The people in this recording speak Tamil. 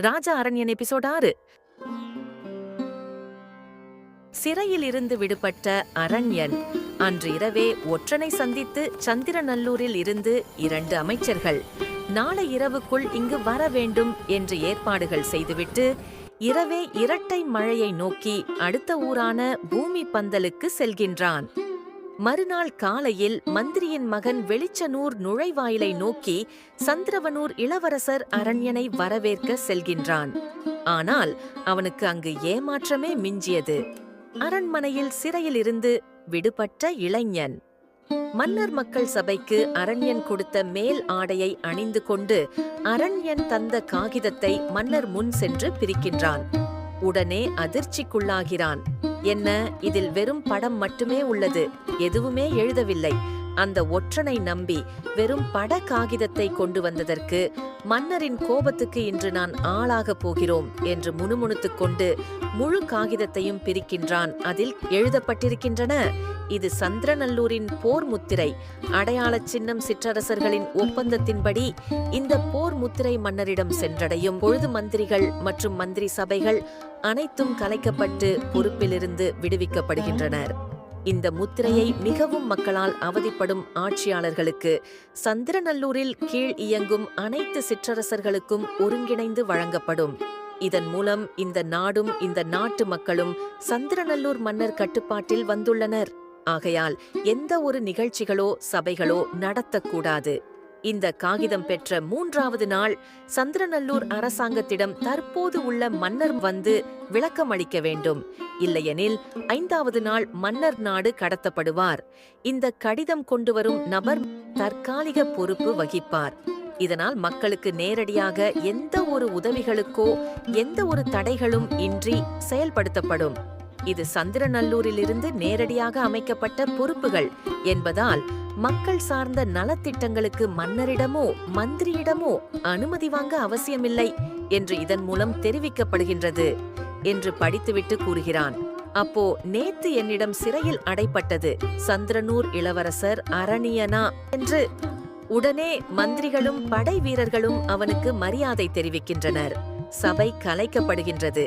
ராஜா அரண்யன் எபிசோட் 6. சிறையில் இருந்து விடுபட்ட அரண்யன் அன்று இரவே ஒற்றனை சந்தித்து சந்திரநல்லூரில் இருந்து 2 அமைச்சர்கள் நாளை இரவுக்குள் இங்கு வர வேண்டும் என்று ஏற்பாடுகள் செய்துவிட்டு இரவே இரட்டை மழையை நோக்கி அடுத்த ஊரான பூமி பந்தலுக்கு செல்கின்றான். மறுநாள் காலையில் மந்திரியின் மகன் வெளிச்சனூர் நுழைவாயிலை நோக்கி சந்திரவனூர் இளவரசர் அரண்யனை வரவேற்க செல்கின்றான். ஆனால் அவனுக்கு அங்கு ஏமாற்றமே மிஞ்சியது. அரண்மனையில் சிறையில் இருந்து விடுபட்ட இளைஞன் மன்னர் மக்கள் சபைக்கு அரண்யன் கொடுத்த மேல் ஆடையை அணிந்து கொண்டு அரண்யன் தந்த காகிதத்தை மன்னர் முன் சென்று பிரிக்கின்றான். உடனே அதிர்ச்சிக்குள்ளாகிறான். என்ன, இதில் வெறும் படம் மட்டுமே உள்ளது, எதுவுமே எழுதவில்லை. அந்த ஒற்றனை நம்பி வெறும் பட காகிதத்தை கொண்டு வந்ததற்கு மன்னரின் கோபத்துக்கு இன்று நான் ஆளாகப் போகிறோம் என்று முணுமுணுத்துக் கொண்டு முழு காகிதத்தையும் பிரிக்கின்றான். அதில் எழுதப்பட்டிருக்கின்றன: இது சந்திரநல்லூரின் போர் முத்திரை, அடையாள சின்னம். சிற்றரசர்களின் ஒப்பந்தத்தின்படி இந்த போர் முத்திரை மன்னரிடம் சென்றடையும் பொழுது மந்திரிகள் மற்றும் மந்திரி சபைகள் அனைத்தும் கலைக்கப்பட்டு பொறுப்பிலிருந்து விடுவிக்கப்படுகின்றனர். இந்த முத்திரையை மிகவும் மக்களால் அவதிப்படும் ஆட்சியாளர்களுக்கு சந்திரநல்லூரில் கீழ் இயங்கும் அனைத்து சிற்றரசர்களுக்கும் ஒருங்கிணைந்து வழங்கப்படும். இதன் மூலம் இந்த நாடும் இந்த நாட்டு மக்களும் சந்திரநல்லூர் மன்னர் கட்டுப்பாட்டில் வந்துள்ளனர். ஆகையால் எந்த ஒரு நிகழ்ச்சிகளோ சபைகளோ நடத்தக்கூடாது. இந்த காகிதம் பெற்ற 3வது நாள் சந்திரநல்லூர் அரசாங்கத்திடம் தற்போது உள்ள மன்னர் வந்து விளக்கம் அளிக்க வேண்டும். இல்லையெனில் 5வது நாள் மன்னர் நாடு கடத்தப்படுவார். இந்த கடிதம் கொண்டு வரும் நபர் தற்காலிக பொறுப்பு வகிப்பார். இதனால் மக்களுக்கு நேரடியாக எந்த ஒரு உதவிகளுக்கோ எந்த ஒரு தடைகளும் இன்றி செயல்படுத்தப்படும். இது சந்திரநல்லூரிலிருந்து நேரடியாக அமைக்கப்பட்ட பொறுப்புகள் என்பதால் மக்கள் சார்ந்த நலத்திட்டங்களுக்கு மன்னரிடமோ மந்திரியிடமோ அனுமதி வாங்க அவசியமில்லை என்று இதன் மூலம் தெரிவிக்கப்படுகின்றது என்று படித்துவிட்டு கூறுகிறான். அப்போ நேத்து என்னிடம் சிறையில் அடைப்பட்டது சந்திரநூர் இளவரசர் அரணியனா என்று உடனே மந்திரிகளும் படை வீரர்களும் அவனுக்கு மரியாதை தெரிவிக்கின்றனர். சபை கலைக்கப்படுகின்றது.